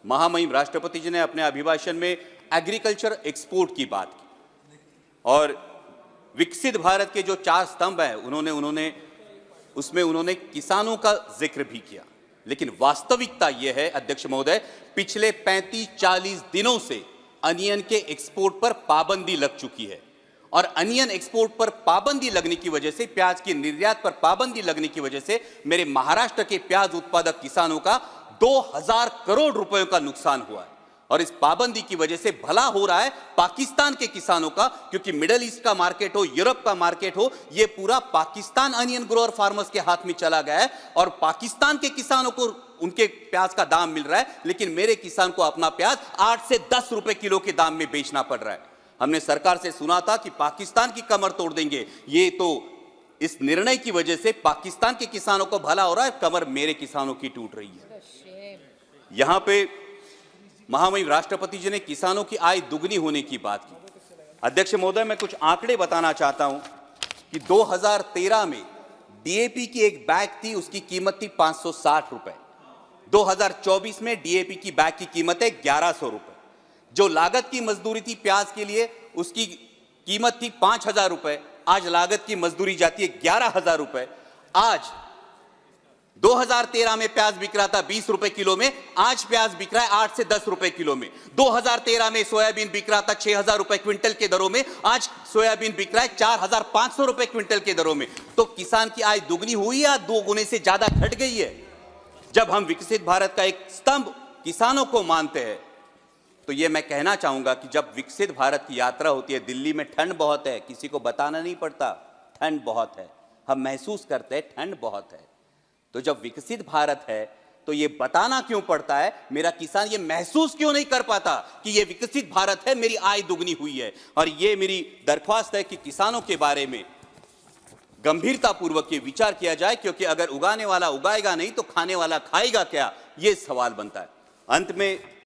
महामहिम राष्ट्रपति जी ने अपने अभिभाषण में एग्रीकल्चर एक्सपोर्ट की बात की और विकसित भारत के जो 4 स्तंभ हैं उन्होंने किसानों का जिक्र भी किया। लेकिन वास्तविकता यह है अध्यक्ष महोदय, पिछले 35-40 दिनों से अनियन के एक्सपोर्ट पर पाबंदी लग चुकी है और अनियन एक्सपोर्ट पर पाबंदी लगने की वजह से, प्याज की निर्यात पर पाबंदी लगने की वजह से मेरे महाराष्ट्र के प्याज उत्पादक किसानों का 2000 करोड़ रुपयों का नुकसान हुआ है। और इस पाबंदी की वजह से भला हो रहा है पाकिस्तान के किसानों का, क्योंकि मिडिल ईस्ट का मार्केट हो, यूरोप का मार्केट हो, यह पूरा पाकिस्तान अनियन ग्रोअर फार्मर्स के हाथ में चला गया है और पाकिस्तान के किसानों को उनके प्याज का दाम मिल रहा है, लेकिन मेरे किसान को अपना प्याज 8 से 10 रुपए किलो के दाम में बेचना पड़ रहा है। हमने सरकार से सुना था कि पाकिस्तान की कमर तोड़ देंगे, ये तो इस निर्णय की वजह से पाकिस्तान के किसानों को भला हो रहा है, कमर मेरे किसानों की टूट रही है। यहां पे महामहिम राष्ट्रपति जी ने किसानों की आय दुगनी होने की बात की। अध्यक्ष महोदय, मैं कुछ आंकड़े बताना चाहता हूं कि 2013 में डीएपी की एक बैग थी, उसकी कीमत थी 560 रुपए। 2024 में डीएपी की बैग की कीमत है 1100 रुपए। जो लागत की मजदूरी थी प्याज के लिए, उसकी कीमत थी 5000 रुपए, आज लागत की मजदूरी जाती है 11000 रुपए। आज 2013 में प्याज बिक रहा था 20 रुपए किलो में, आज प्याज बिक रहा है 8 से 10 रुपए किलो में। 2013 में सोयाबीन बिक रहा था 6000 रुपए क्विंटल के दरों में, आज सोयाबीन बिक रहा है 4500 रुपए क्विंटल के दरों में। तो किसान की आय दुगनी हुई या 2 गुने से ज्यादा घट गई है? जब हम विकसित भारत का एक स्तंभ किसानों को मानते हैं, तो यह मैं कहना चाहूंगा कि जब विकसित भारत की यात्रा होती है, दिल्ली में ठंड बहुत है, किसी को बताना नहीं पड़ता, ठंड बहुत है, हम महसूस करते हैं ठंड बहुत है। तो जब विकसित भारत है तो ये बताना क्यों पड़ता है? मेरा किसान ये महसूस क्यों नहीं कर पाता कि ये विकसित भारत है, मेरी आय दुगनी हुई है? और ये मेरी दरख्वास्त है कि किसानों के बारे में गंभीरतापूर्वक ये विचार किया जाए, क्योंकि अगर उगाने वाला उगाएगा नहीं तो खाने वाला खाएगा क्या, ये सवाल बनता है। अंत में